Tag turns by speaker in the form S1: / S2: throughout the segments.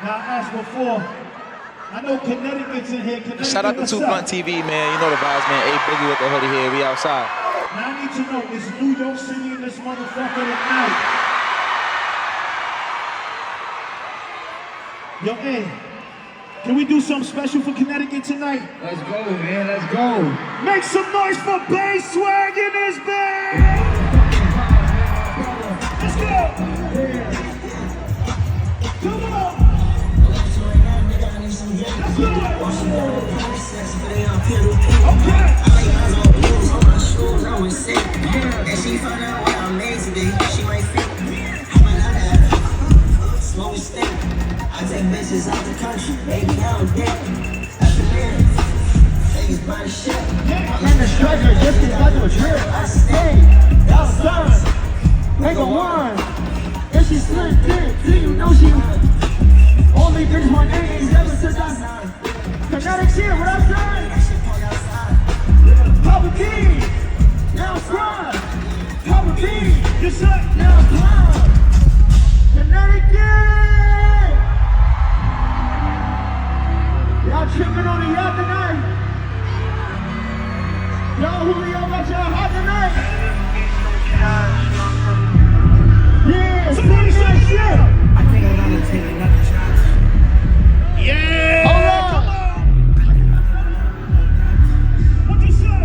S1: Now, as before, I know Connecticut's in here. Connecticut,
S2: shout out to 2 Blunt TV, man. You know the vibes, man. Hey, Boogie Wit Da Hoodie here. We outside.
S1: Now, I need to know, is New York City in this motherfucker tonight? Yo, hey, can we do something special for Connecticut tonight?
S3: Let's go, man. Let's go.
S1: Make some noise for Bass Swag in this band! Let's go! Come on! Let's do it! Okay!
S4: And she found out what I made today. She might fit. I might not have smoke stick. I take bitches out the country. Baby, I'm dead. That's the man. Niggas by the shit.
S3: I'm in the structure just to go to a trip.
S4: I stay.
S3: Y'all done. Take a one. If she slim thick, do you know she only brings my name ever since I Kinetic shit, what I'm saying? Papa D, now front. Papa D,
S1: You said?
S3: now front. Connecticut! Y'all tripping on the yacht tonight? Y'all Julio got y'all hot tonight? Yeah,
S1: Somebody say
S3: that shit!
S1: yeah!
S4: I think I'm gonna take another shot.
S1: Yeah!
S3: Hold on.
S1: Come on! What you say?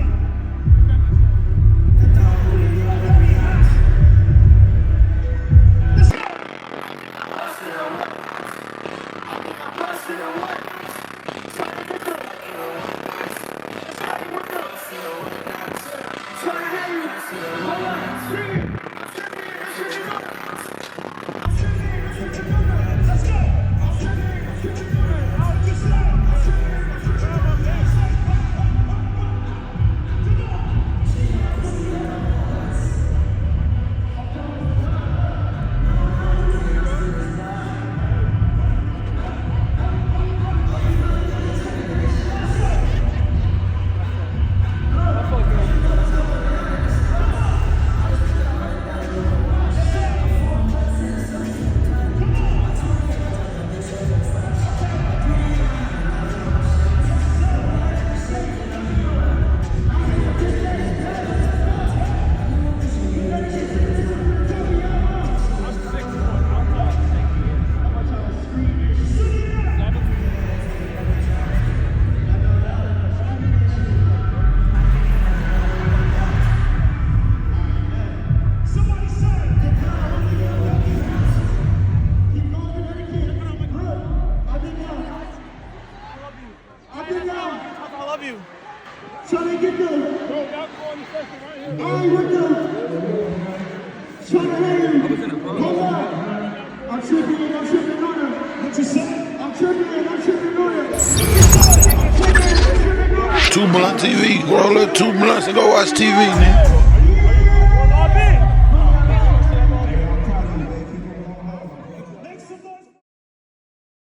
S1: Let's go! Let's go!
S3: So they get the. Hey, what the? Try to hear you. Hold on. I'm tripping on it.
S1: What you say?
S3: I'm tripping on it.
S5: 2 Blunt TV. Roll up 2 blunts and go watch TV, man.